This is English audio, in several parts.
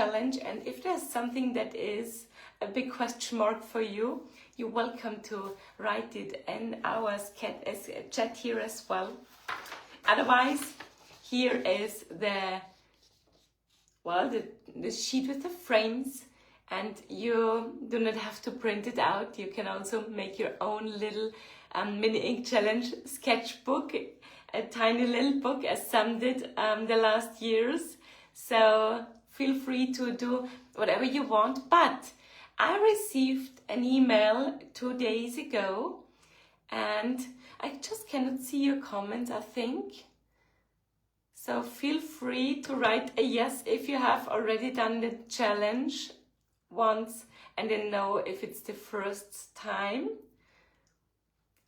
challenge, and if there's something that is a big question mark for you, you're welcome to write it in our chat here as well. Otherwise, here is the sheet with the frames, and you do not have to print it out. You can also make your own little mini ink challenge sketchbook, a tiny little book as some did the last years. So feel free to do whatever you want. But I received an email 2 days ago, and I just cannot see your comments, I think. So feel free to write a yes if you have already done the challenge once and then know if it's the first time.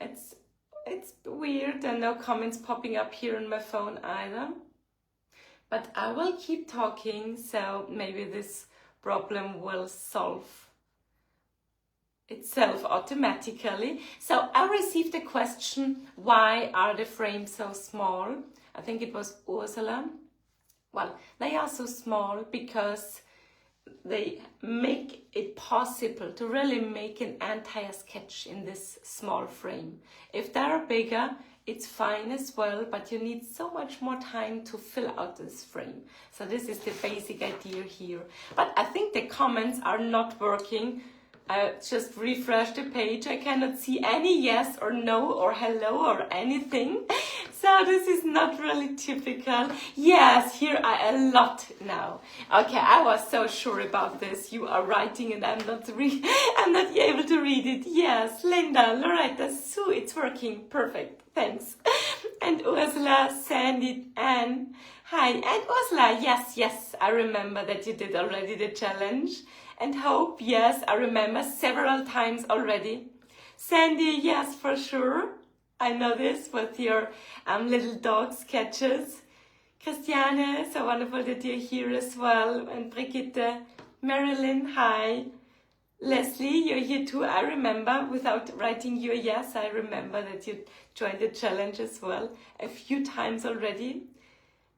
It's weird and no comments popping up here on my phone either. But I will keep talking, so maybe this problem will solve itself automatically. So I received a question, why are the frames so small? I think it was Ursula. Well, they are so small because they make it possible to really make an entire sketch in this small frame. If they are bigger, it's fine as well, but you need so much more time to fill out this frame. So this is the basic idea here. But I think the comments are not working. I just refreshed the page. I cannot see any yes or no or hello or anything. So this is not really typical. Yes, here are a lot now. Okay, I was so sure about this. You are writing and I'm not able to read it. Yes, Linda, Loretta, Sue, it's working. Perfect. Thanks. And Ursula, Sandy, Anne. Hi. And Ursula, yes, I remember that you did already the challenge. And Hope, yes, I remember several times already. Sandy, yes, for sure. I know this with your little dog sketches. Christiane, so wonderful that you're here as well. And Brigitte, Marilyn, hi. Leslie, you're here too. I remember, without writing your yes, I remember that you joined the challenge as well a few times already.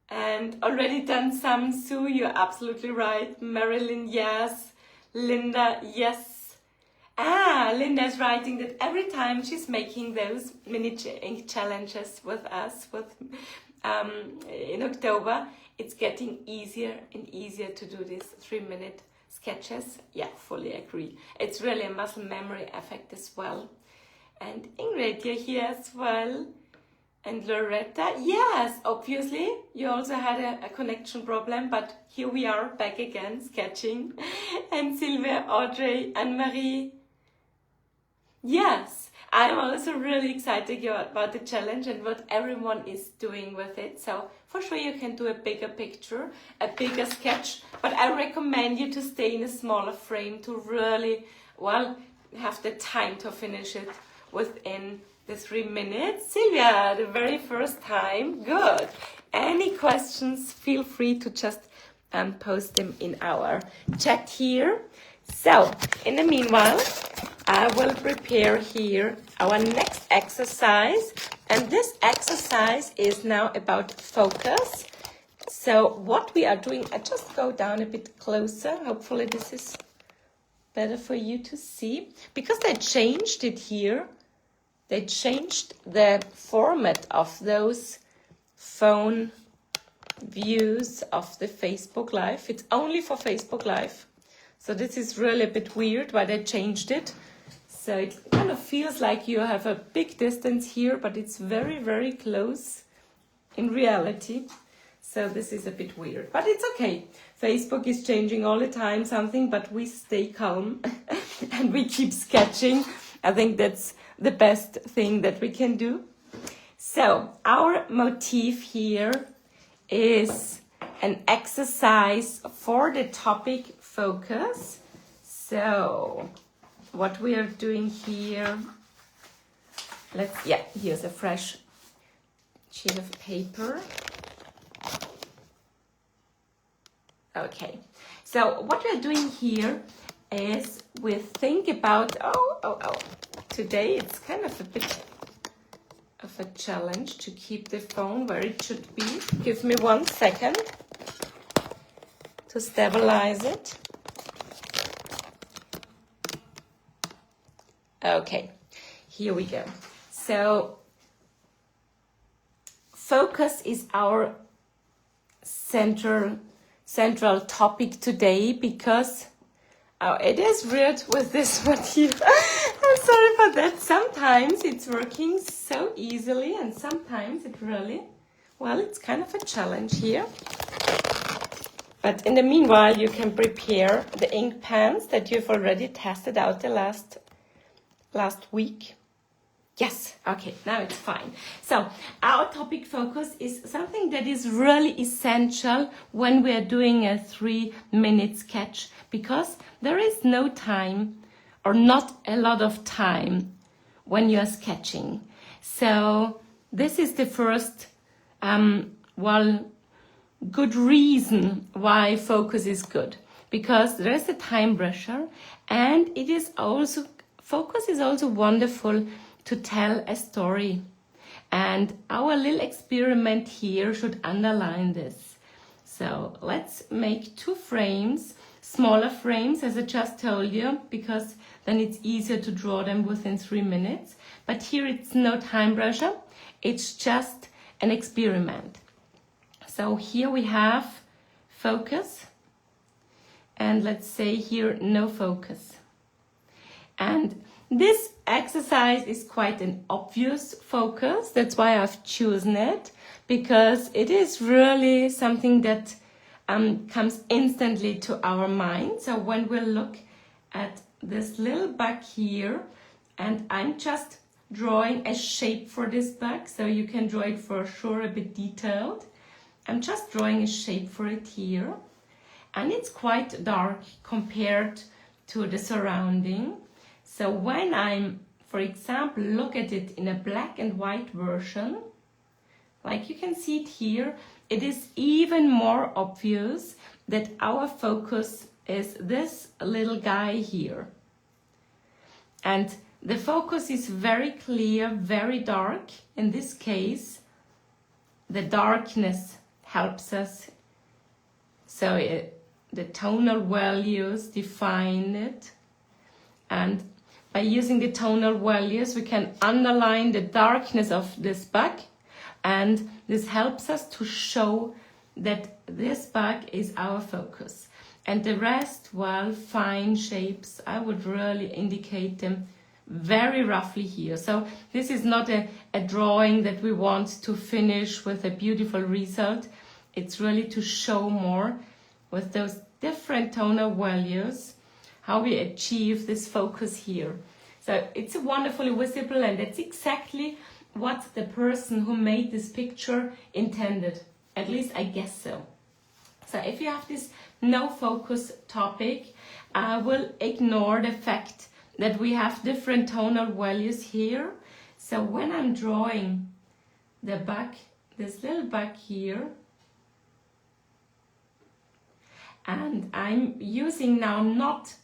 And already done some. Sue, you're absolutely right. Marilyn, yes. Linda, yes. Linda's writing that every time she's making those mini ink challenges with us in October, it's getting easier and easier to do these 3-minute sketches. Yeah, fully agree. It's really a muscle memory effect as well. And Ingrid, you're here as well. And Loretta, yes, obviously, you also had a connection problem, but here we are back again, sketching. And Sylvia, Audrey, Anne-Marie. Yes, I'm also really excited about the challenge and what everyone is doing with it. So for sure you can do a bigger picture, a bigger sketch, but I recommend you to stay in a smaller frame to really, have the time to finish it within the 3 minutes. Sylvia, the very first time. Good. Any questions, feel free to just post them in our chat here. So, in the meanwhile, I will prepare here our next exercise. And this exercise is now about focus. So, what we are doing, I just go down a bit closer. Hopefully this is better for you to see. Because they changed it here. They changed the format of those phone views of the Facebook Live. It's only for Facebook Live. So this is really a bit weird why they changed it. So it kind of feels like you have a big distance here, but it's very, very close in reality. So this is a bit weird, but it's okay. Facebook is changing all the time something, but we stay calm and we keep sketching. I think that's the best thing that we can do. So our motif here is an exercise for the topic focus. So what we are doing here, here's a fresh sheet of paper. Okay, so what we're doing here is we think about, today it's kind of a bit of a challenge to keep the phone where it should be. Give me 1 second to stabilize it. Okay, here we go. So focus is our central topic today because it is weird with this one here. I'm sorry for that. Sometimes it's working so easily and sometimes it really, well, it's kind of a challenge here. But in the meanwhile, you can prepare the ink pens that you've already tested out the last week. Yes, okay, now it's fine. So our topic focus is something that is really essential when we are doing a 3-minute sketch, because there is no time or not a lot of time when you are sketching. So this is the first, good reason why focus is good, because there is a time pressure, and it is also, focus is also wonderful to tell a story. And our little experiment here should underline this. So let's make 2 frames, smaller frames, as I just told you, because then it's easier to draw them within 3 minutes. But here it's no time pressure, it's just an experiment. So here we have focus, and let's say here no focus. And this exercise is quite an obvious focus. That's why I've chosen it, because it is really something that comes instantly to our mind. So when we look at this little bug here, and I'm just drawing a shape for this bug, so you can draw it for sure a bit detailed. I'm just drawing a shape for it here, and it's quite dark compared to the surrounding. So when I'm, for example, look at it in a black and white version, like you can see it here, it is even more obvious that our focus is this little guy here. And the focus is very clear, very dark. In this case, the darkness helps us. So the tonal values define it. And by using the tonal values, we can underline the darkness of this bug, and this helps us to show that this bug is our focus. And the rest, well, fine shapes, I would really indicate them very roughly here. So this is not a drawing that we want to finish with a beautiful result. It's really to show more with those different tonal values how we achieve this focus here. So it's wonderfully visible, and that's exactly what the person who made this picture intended. At least I guess so. So if you have this no focus topic, I will ignore the fact that we have different tonal values here. So when I'm drawing the bug, this little bug here, and I'm using now not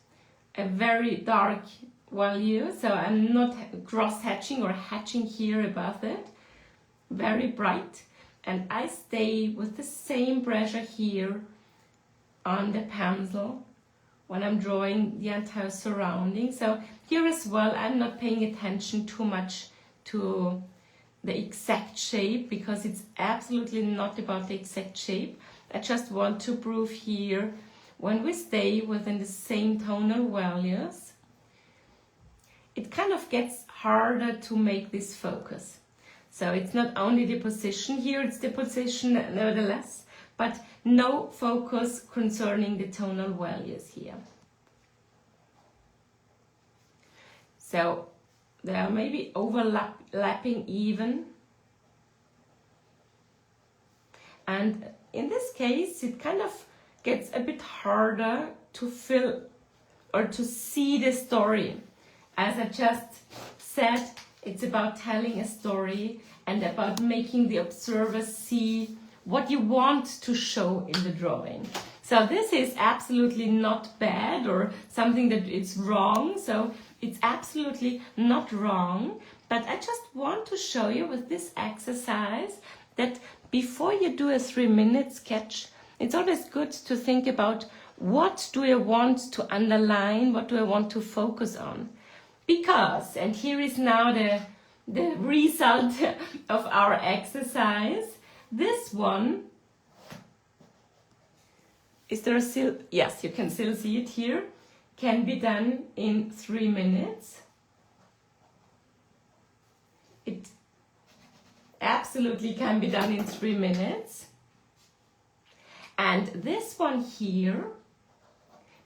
a very dark value, so I'm not cross-hatching or hatching here above it, very bright, and I stay with the same pressure here on the pencil when I'm drawing the entire surrounding. So here as well, I'm not paying attention too much to the exact shape, because it's absolutely not about the exact shape. I just want to prove here, when we stay within the same tonal values, it kind of gets harder to make this focus. So it's not only the position here, it's the position nevertheless, but no focus concerning the tonal values here. So they are maybe overlapping even. And in this case, it kind of gets a bit harder to fill or to see the story. As I just said, it's about telling a story and about making the observer see what you want to show in the drawing. So this is absolutely not bad or something that is wrong. So it's absolutely not wrong. But I just want to show you with this exercise that before you do a 3-minute sketch, it's always good to think about what do I want to underline, what do I want to focus on. Because, and here is now the result of our exercise, this one, is there still, yes, you can still see it here, can be done in 3 minutes. It absolutely can be done in 3 minutes. And this one here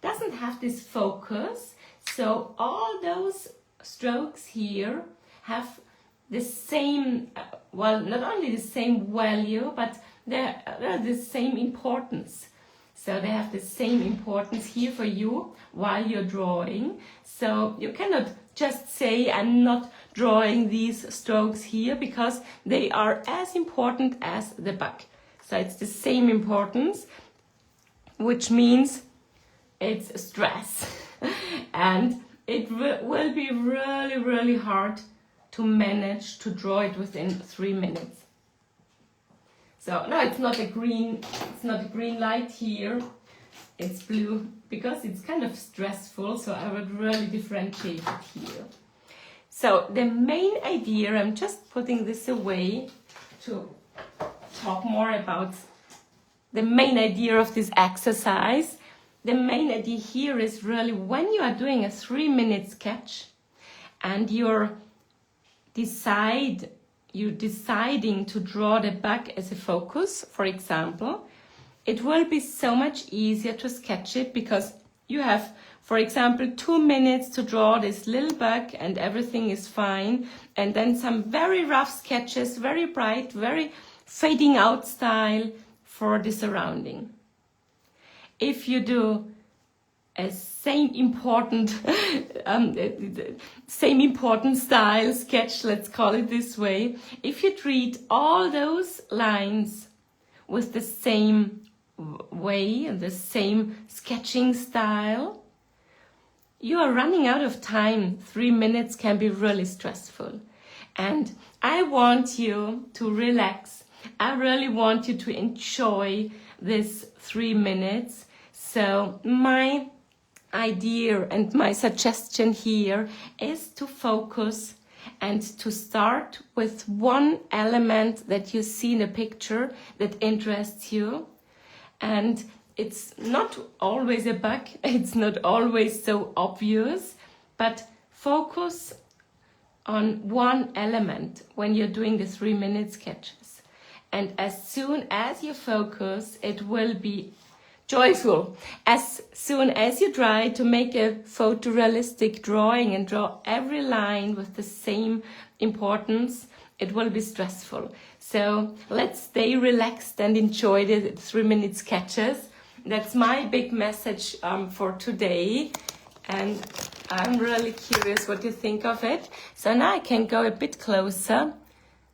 doesn't have this focus, so all those strokes here have the same, well, not only the same value, but they're the same importance. So they have the same importance here for you while you're drawing. So you cannot just say I'm not drawing these strokes here, because they are as important as the bug. So it's the same importance, which means it's stress. And it will be really, really hard to manage to draw it within 3 minutes. So no, it's not a green light here. It's blue because it's kind of stressful, so I would really differentiate it here. So the main idea, I'm just putting this away to talk more about the main idea of this exercise. The main idea here is really when you are doing a 3-minute sketch and you're deciding to draw the bug as a focus, for example, it will be so much easier to sketch it because you have, for example, 2 minutes to draw this little bug and everything is fine. And then some very rough sketches, very bright, very fading out style for the surrounding. If you do a same important style sketch, let's call it this way, if you treat all those lines with the same way and the same sketching style, you are running out of time. 3 minutes can be really stressful. And I want you to relax. I really want you to enjoy this 3 minutes. So my idea and my suggestion here is to focus and to start with one element that you see in a picture that interests you. And it's not always a bug, it's not always so obvious, but focus on one element when you're doing the 3-minute sketches. And as soon as you focus, it will be joyful. As soon as you try to make a photorealistic drawing and draw every line with the same importance, it will be stressful. So let's stay relaxed and enjoy the 3-minute sketches. That's my big message for today. And I'm really curious what you think of it. So now I can go a bit closer.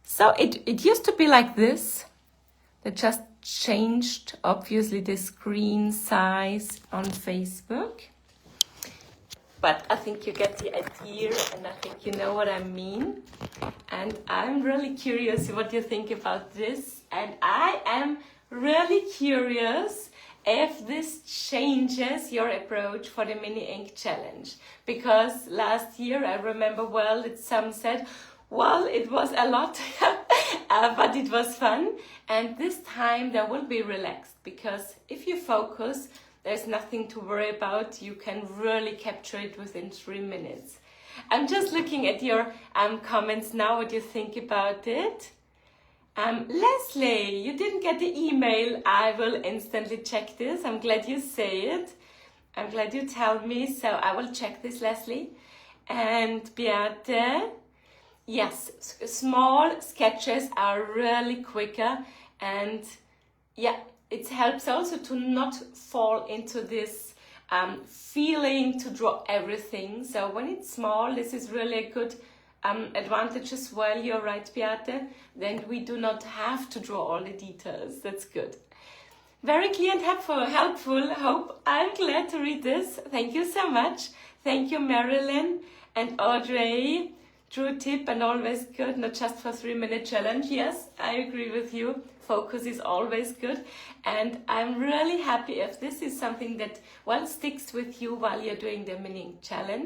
So it used to be like this. They just changed, obviously, the screen size on Facebook. But I think you get the idea, and I think you know what I mean. And I'm really curious what you think about this. And I am really curious if this changes your approach for the mini ink challenge. Because last year, I remember well that some said, well, it was a lot, but it was fun. And this time there will be relaxed, because if you focus, there's nothing to worry about. You can really capture it within 3 minutes. I'm just looking at your comments now, what you think about it. Leslie, you didn't get the email. I will instantly check this. I'm glad you say it. I'm glad you tell me. So I will check this, Leslie. And Beate, yes, small sketches are really quicker. And yeah, it helps also to not fall into this feeling to draw everything. So when it's small, this is really a good advantage as well. You're right, Beate. Then we do not have to draw all the details. That's good. Very clear and helpful. Hope I'm glad to read this. Thank you so much. Thank you, Marilyn and Audrey. true tip and always good, not just for 3-minute challenge. Yes, I agree with you. Focus is always good. And I'm really happy if this is something that, well, sticks with you while you're doing the mini challenge.